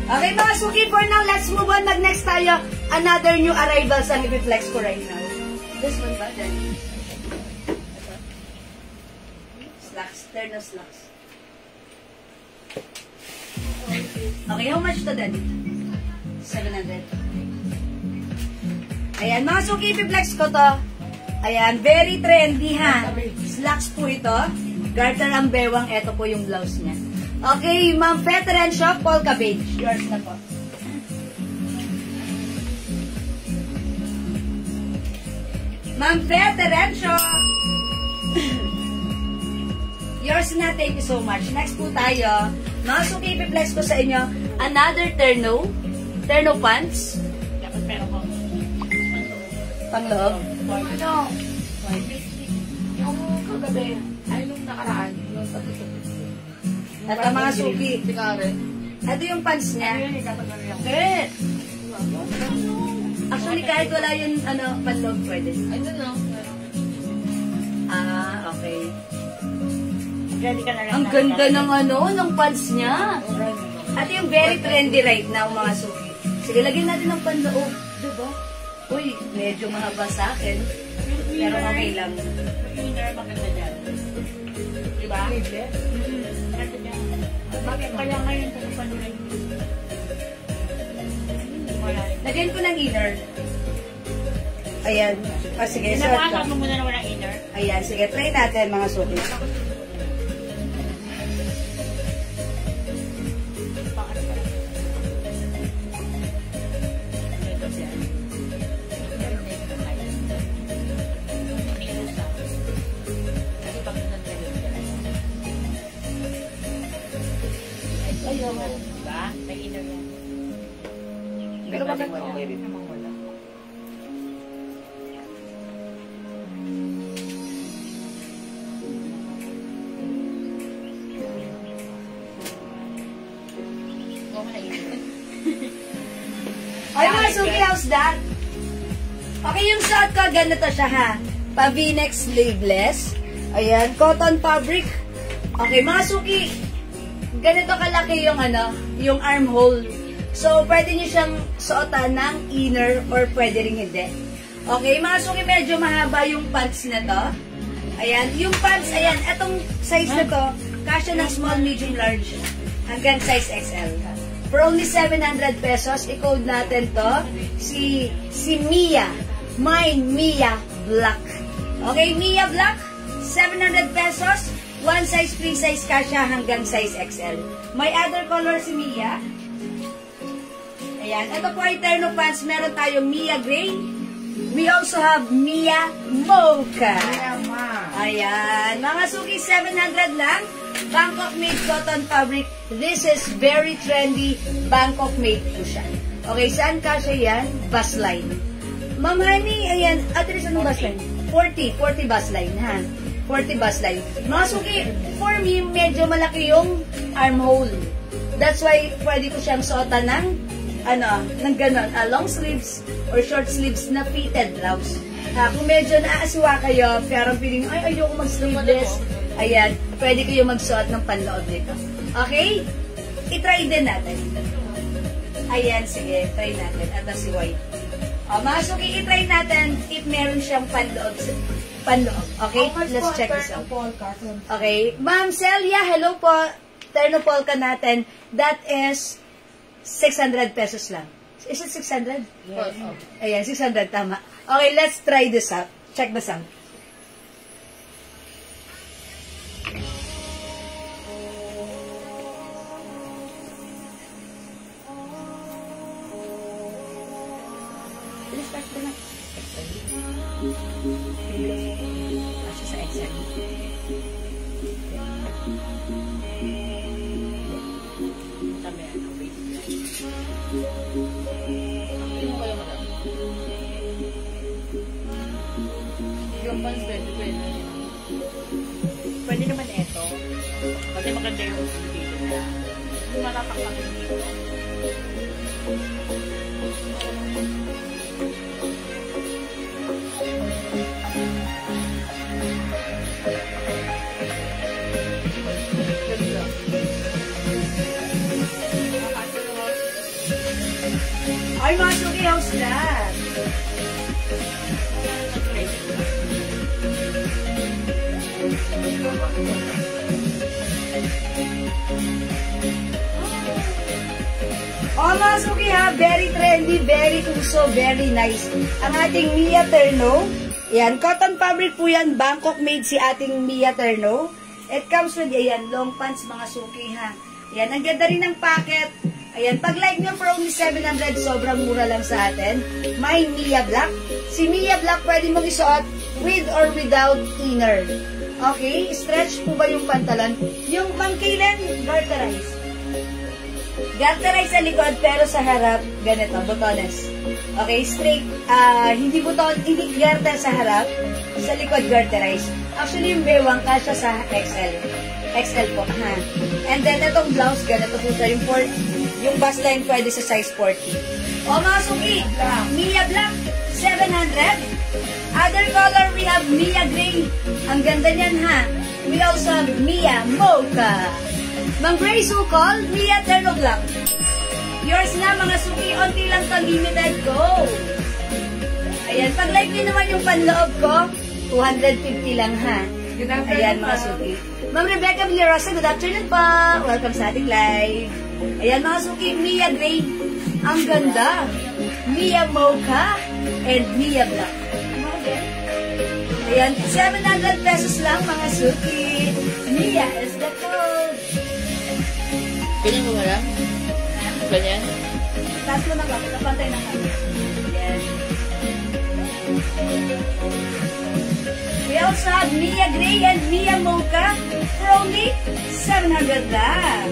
S2: Okay, mga suki, for now, let's move on. Mag-next tayo. Another new arrivals ang i-reflex ko right now. This one ba? Then, slacks. Turn of slacks. Okay, how much to, Daddy? 700. Ayan, mga suki, i-reflex ko to. Ayan, very trendy ha. Slacks po ito. Garter ang bewang. Ito po yung blouse niya. Okay, Ma'am Veteran Shop, Polka Beige. Yours na po. Ma'am Veteran Shop. Yours na, thank you so much. Next po tayo. Mga suki, ipiplex ko sa inyo. Another terno. Terno pants.
S1: Dapat pero ko.
S2: Pangloob.
S4: Ano? Yung kagabi, ay nung nakaraan, yung sa tutok.
S2: At ang mga suki.
S4: Si Karen.
S2: Ito yung pants niya.
S1: Ayun, dapat ano lang.
S2: Eh, actually, kahit wala yung panloob, pwede.
S4: Ay, doon no?
S2: Ah, okay.
S1: Ready ka na lang.
S2: Ang ganda ng pants niya. At yung very trendy right now, mga suki. Sige, lagyan natin ng panloob. Diba? Uy, medyo mahaba sa akin. Pero okay lang.
S1: Yung inner, maganda dyan. Diba? Maganda dyan. Bakit kaya ngayon sa panulan? Wala.
S2: Lagyan ko ng inner. Ayan. O sige, suot ko.
S1: Pinapasok mo muna naman ang inner.
S2: Ayan, sige, try natin mga suki.
S1: Diba? May inner yan.
S3: Pero bakit okay rin?
S2: Ay, mga suki, how's that? Okay, yung suot ko, ganito siya ha. Pa-V-neck sleeveless. Ayan, cotton fabric. Okay, mga suki, ganito kalaki yung yung armhole. So, pwede nyo siyang suotan ng inner or pwede rin hindi. Okay, mga suki, medyo mahaba yung pants na to. Ayan, yung pants, ayan, etong size na to, kasya ng small, medium, large, hanggang size XL. For only 700 pesos, i-code natin to, si Mia. Mine, Mia Black. Okay, Mia Black, 700 pesos, one size, free size kasya hanggang size XL. May other color si Mia. Ayan, ito po ay terno pants. Meron tayong Mia Gray. We also have Mia Mocha. Ayan, mga suki, 700 lang. Bangkok made cotton fabric. This is very trendy. Bangkok made po siya. Okay, saan kasya yan? Bus line. Ma'am Honey, ayan, address anong bus line? 40 bus line, ha? 40 bus line. Mga suki, for me, medyo malaki yung armhole. That's why, pwede ko siyang suotan ng, ng ganon, long sleeves or short sleeves na fitted blouse. Kung medyo naaaswa kayo, pero feeling, ay, ayoko mag-sleeveless, ayan, pwede kayo magsuot ng panloob nito. Okay? I-try din natin. Ayan, sige, try natin. Ito si White. Mga suki, i-try natin if meron siyang panloob. Okay? Let's check this out. Okay. Ma'am Celia, hello po. Terno polka natin. That is 600 pesos lang. Is it 600?
S4: Yes.
S2: Ayan, 600, tama. Okay, let's try this out. Check the sound. Let's start ko na. Kasi sa XL.
S1: Sabi, wait. Hindi mo kayo madam. Yung pants pwede.
S2: Pwede naman ito.
S1: Kasi maganda yung video na. Yung nakakakakin dito.
S2: Ay, mga suki, how's that? Oh, mga suki ha, very trendy, very uso, very nice. Ang ating Mia Terno, yan, cotton fabric po yan, Bangkok made si ating Mia Terno. It comes with, ayan, long pants mga suki ha. Yan, ang ganda rin ng packet. Ayan, pag like nyo for only 700, sobrang mura lang sa atin. May Mia Black. Si Mia Black pwede mong isuot with or without inner. Okay, stretch po ba yung pantalon? Yung Ma'am Kaylen, garterize. Garterize sa likod, pero sa harap, ganito, botones. Okay, straight, hindi buton, hindi garter sa harap, sa likod garterize. Actually, yung bewang kasya sa XL. XL po, ha. And then, itong blouse, ganito po siya, yung bust line pwede sa size 40. O mga suki, Mia Black, 700. Other color, we have Mia Gray. Ang ganda niyan, ha. We also have Mia Mocha. Mang Gray Sukol, Mia Terno Black. Yours na, mga suki. Onti lang to, limited. Go! Ayan, pag like nyo naman yung panloob ko, 250 lang, ha. Ayan, mga suki. Ma'am Rebecca Villarosa, good afternoon po. Welcome sa ating live. Ayan, mga suki, Mia Gray. Ang ganda. Mia Mocha and Mia Black. Ayan, 700 pesos lang, mga suki. Mia is the code.
S1: Ganyan mo wala? Ganyan?
S2: Taas mo na ka, napantay na ka. Ayan. We also have Mia Gray and Mia Mocha for only 700 lang.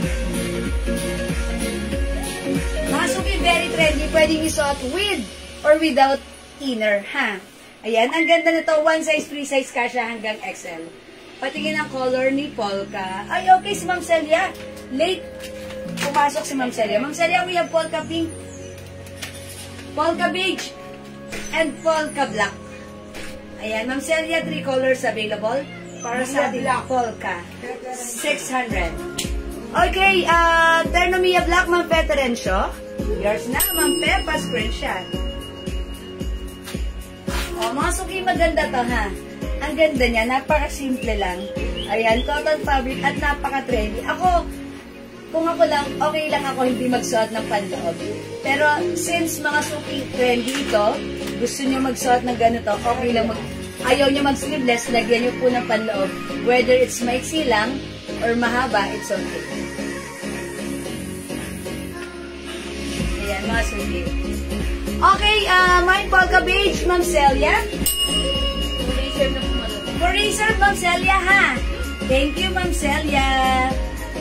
S2: Mga suki, very trendy. Pwedeng isuot with or without inner, ha? Ayan, ang ganda nito. One size, free size ka siya hanggang XL. Patingin ang color ni Polka. Ay, okay, si Ma'am Celia. Late pumasok si Ma'am Celia. Ma'am Celia, we have Polka Pink, Polka Beige, and Polka Black. Ayan, Ma'am Celia, 3 colors available para sa ating Polka. 600. Okay, Terno Mia Black, Ma'am Peterencio. Yours na, Ma'am Pepa, screenshot. O, mga suki, maganda to, ha? Ang ganda niya, napaka-simple lang. Ayan, cotton fabric at napaka-trendy. Ako, kung ako lang, okay lang ako hindi magsuot ng panloob. Pero, since mga suki trendy ito, gusto nyo magsuot ng ganito, okay lang ayaw nyo mag-sleeveless, lagyan nyo po ng panloob. Whether it's maiksi lang or mahaba, it's okay. Ayan, mga suki. Okay, my Polka Beige, Ma'am Celia. For reserve, Ma'am Celia, ha? Thank you, Ma'am Celia.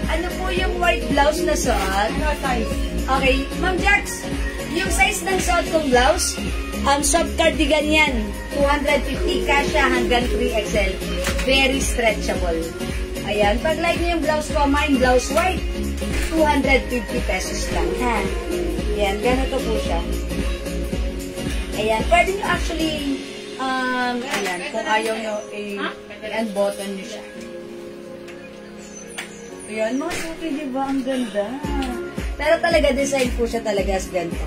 S2: Ano po yung white blouse na suot? Okay, Ma'am Jax, yung size ng suot kong blouse, soft cardigan yan. 250 kasha hanggang 3XL. Very stretchable. Ayan, pag like niyo yung blouse ko, mine blouse white, 250 pesos lang, ha? Ayan, ganito po siya. Ayan, pwede nyo actually Ayan, kung ayaw nyo, i-unbutton nyo siya. Ayan, mga suki, di ba? Ang ganda. Pero talaga, design po siya talaga as ganito.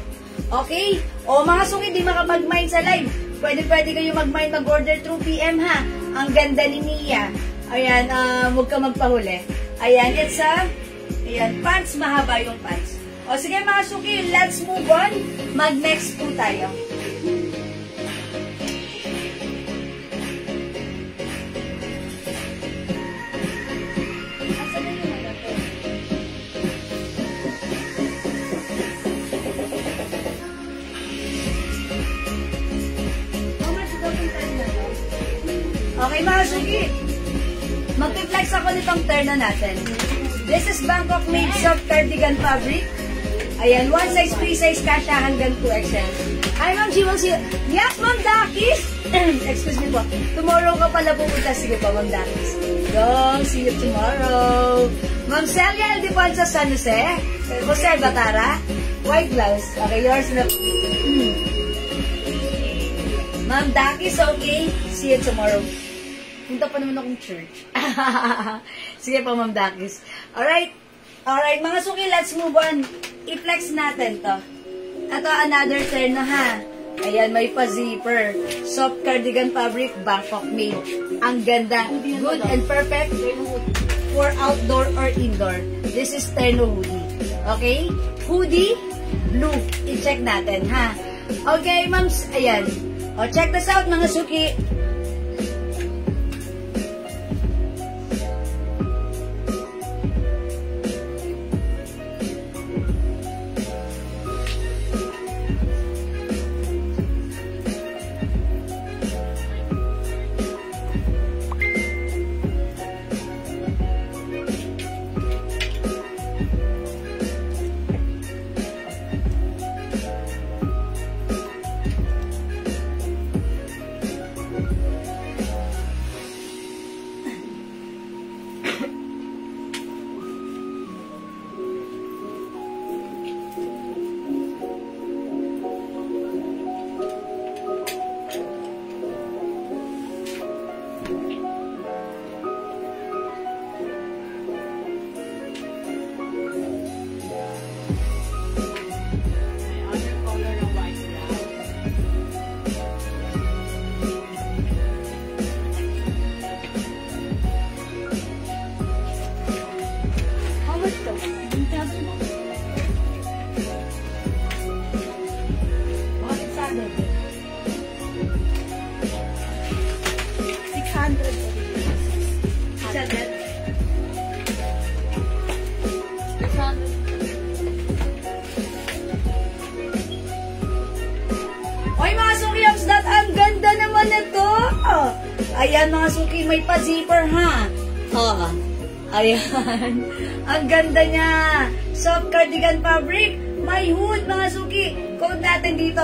S2: Okay? O, mga suki, di makapag-mine sa live. Pwede kayo mag-mine, mag-order through PM, ha? Ang ganda ni Nia. Ayan, huwag ka magpahuli. Ayan, it's ayan, pants, mahaba yung pants. O, sige mga suki, let's move on. Mag-next po tayo. Okay mga suki, mag-flex ako nitong terno natin. This is Bangkok made soft cardigan fabric. Ayan, one size, free size kasha hanggang 2XL. Hi Ma'am G, yes Ma'am Dakis! Excuse me po, tomorrow ka pala pupunta. Sige po Ma'am Dakis. Go, see you tomorrow. Ma'am Celia Aldefonso San Jose. Jose Batara. White blouse. Okay, yours na. Ma'am Dakis, okay? See you tomorrow. Punta pa naman akong church. Sige po, Ma'am Dakis. Alright. Alright, mga suki, let's move on. I-flex natin to. Ito, another terno, ha? Ayan, may pa-zipper. Soft cardigan fabric, Bangkok made. Ang ganda. Good and perfect for outdoor or indoor. This is terno hoodie. Okay? Hoodie, blue. I-check natin, ha? Okay, ma'ams. Ayan. O, check this out, mga suki. Ayan mga suki, may pa-zipper ha. Oh, ayan. Ang ganda niya. Soft cardigan fabric. May hood mga suki. Code natin dito,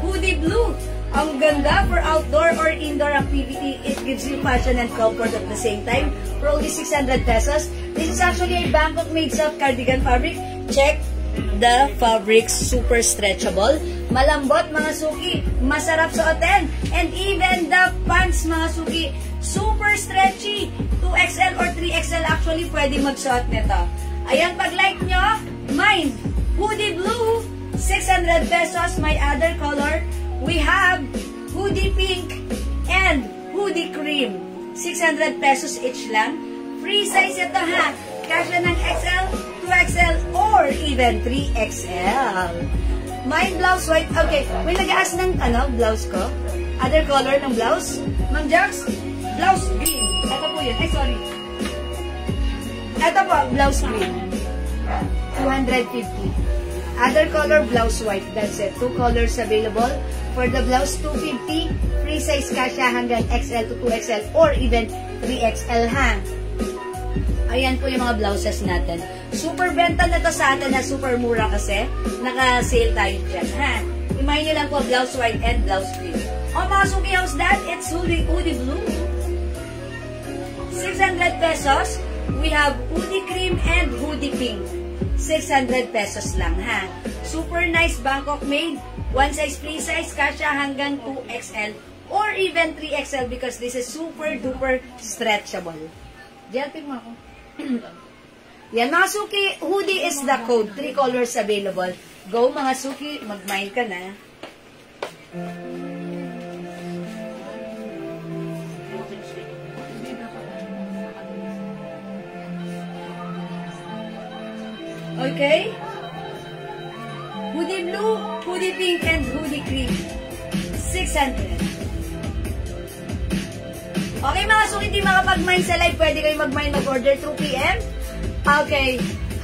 S2: hoodie blue. Ang ganda for outdoor or indoor activity. It gives you fashion and comfort at the same time. For only 600 pesos. This is actually a Bangkok made soft cardigan fabric. Check the fabric, super stretchable. Malambot mga suki, masarap suotin. And even the pants mga suki, super stretchy. 2XL or 3XL actually pwede magsuot nito. Ayan, pag like nyo, mine, hoodie blue, 600 pesos. My other color, we have hoodie pink and hoodie cream. 600 pesos each lang. Free size ito ha. Kasya ng XL, 2XL, or even 3XL. My blouse white. Okay, may nag-aas ng blouse ko. Other color ng blouse. Ma'am Jax, blouse green. Ito po yun. Ay, sorry. Ito po, blouse green. 250. Other color, blouse white. That's it. 2 colors available. For the blouse, 250. Free size kasha hanggang XL to 2XL or even 3XL ha. Ayan po yung mga blouses natin. Super benta na to sa atin na super mura kasi. Naka-sale tayo dyan, ha? Imahin nyo lang po blouse white and blouse green. O mga suki, how's that? It's hoodie blue. 600 pesos. We have hoodie cream and hoodie pink. 600 pesos lang, ha? Super nice Bangkok made. One size, free size, kasha hanggang 2XL or even 3XL because this is super duper stretchable. Diyan, mo ako. Yan, mga suki, hoodie is the code. 3 colors available. Go, mga suki, mag-mine ka na. Okay? Hoodie blue, hoodie pink, and hoodie cream. 600. Okay, mga suki, hindi makapag-mine sa live. Pwede kayo mag-mine mag-order 2 p.m. Okay.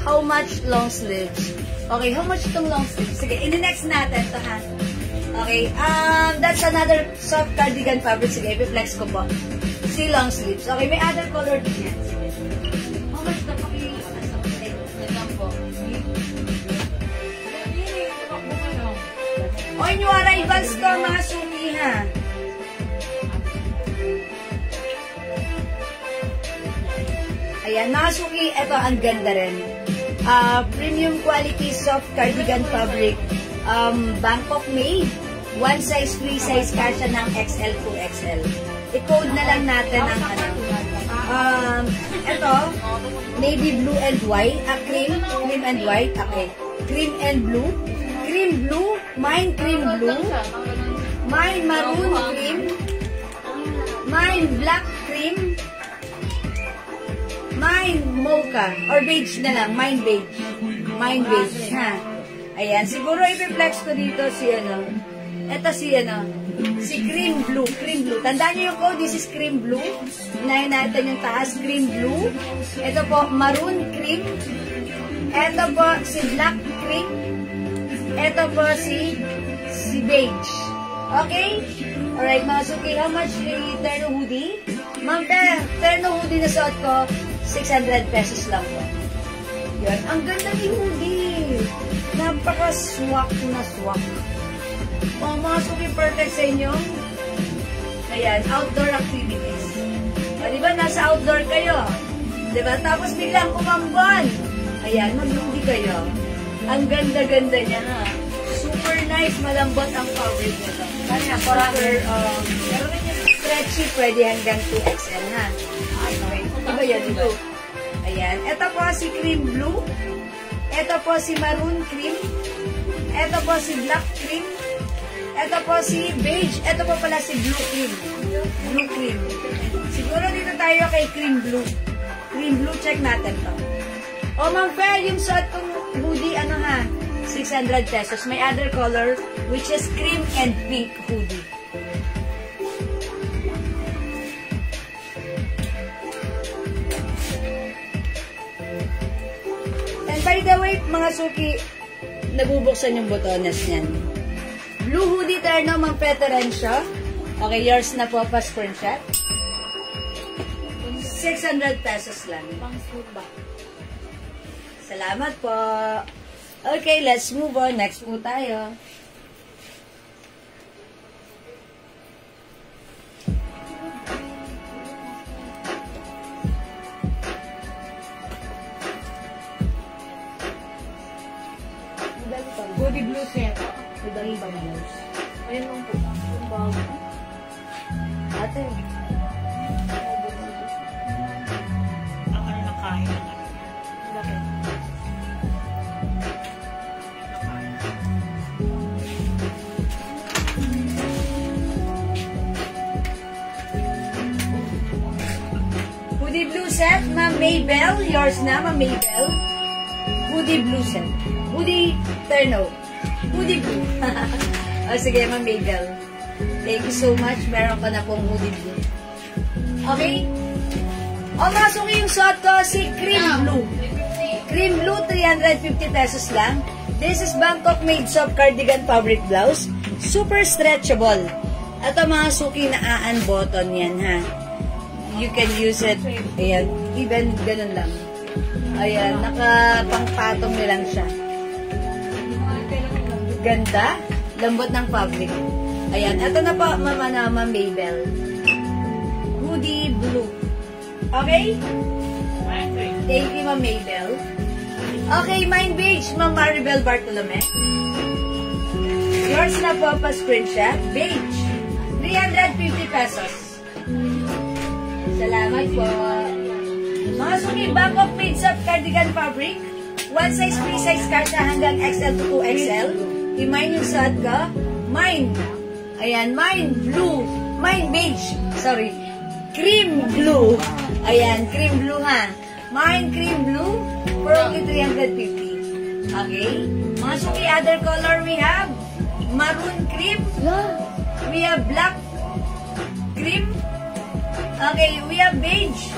S2: How much long sleeves? Okay, how much itong long sleeves? Sige, in-next natin ito, ha? Okay, that's another soft cardigan fabric. Sige, i-flex ko po. See long sleeves. Okay, may other color din yan. Sige. How much ito? Ito po. O, new arrivals to, mga suki, ha? Ayan, mga suki, ito ang ganda rin. Premium quality soft cardigan fabric. Bangkok made. One size, free size, kasya ng XL to XL. I-code na lang natin ang ano. Ito, navy blue and white. Cream and white. Okay. Cream and blue. Cream blue. Mine cream blue. Mine maroon cream. Mine black cream. Mine mocha. Or beige na lang. Mine beige. Mine beige. Ha? Ayan. Siguro i-flex ko dito si ano. Ito si ano. Si cream blue. Cream blue. Tandaan niyo yung code. This is cream blue. Unahin natin yung taas. Cream blue. Ito po. Maroon cream. Ito po si black cream. Ito po si beige. Okay? Alright, mga suki. How much the terno hoodie? Ma'am, terno hoodie na suot ko. 600 pesos lang po. Yan. Ang ganda ni hoodie. Napaka-swak na swak. O, mga suki, perfect sa inyo. Ayan, outdoor activities. O, diba, nasa outdoor kayo. Diba, tapos biglang kumambon. Ayan, mag-hoodie kayo. Ang ganda-ganda niya, ha. Super nice, malambot ang fabric nito. Kanya, super, pero rin yung stretchy, pwede hanggang 2XL, ha. Okay. Iba yan, ito. Ayan. Ito po si cream blue. Ito po si maroon cream. Ito po si black cream. Ito po si beige. Ito po pala si blue cream. Blue cream. Siguro dito tayo kay cream blue. Cream blue, check natin to. O, Ma'am Fair, yung suot kong hoodie, ano ha? 600 pesos. May other color, which is cream and pink hoodie. By the way, mga suki, nabubuksan yung botones niyan. Blue hoodie terno, Ma'am Peterensya. Okay, yours na po pa screenshot. 600 pesos lang.
S4: Pang school ba?
S2: Salamat po. Okay, let's move on. Next po tayo.
S4: Hoodie blue set.
S2: Ibang blouse.
S4: Ayun lang po. Yung bago.
S2: Ate.
S1: Ang ano nakain ng ano.
S4: Bakit?
S2: Hoodie blue set, Ma'am Maybell. Yours na, Ma'am Maybell. Hoodie blue set. Hoodie terno. Hoodie blue. O sige, Ma'am Maybell. Thank you so much. Meron ka na pong hoodie blue. Okay? O, mga suki yung suot ko, si cream blue. Cream blue, 350 pesos lang. This is Bangkok made soft cardigan fabric blouse. Super stretchable. Ito mga suki na button yan, ha. You can use it. Ayan. Even ganun lang. Ayan. Nakapangpatong nilang siya. Ganda. Lambot ng fabric. Ayan. Ito na po, Mama Maybell. Hoodie blue. Okay? Thank you, Ma'am Maybell. Okay, mine beige, Ma'am Maribel Bartolome. Yours na po pa screenshot. Beige. 350 pesos. Salamat po. Mga suki, Bangkok made soft cardigan fabric. One size, free size kasha hanggang XL to 2XL. I-mine yung suot ko. Mine. Ayan, mine blue. Mine beige. Sorry. Cream blue. Ayan, cream blue ha. Mine cream blue for only 350. Okay? Mga suki, other color we have maroon cream. We have black cream. Okay, we have beige.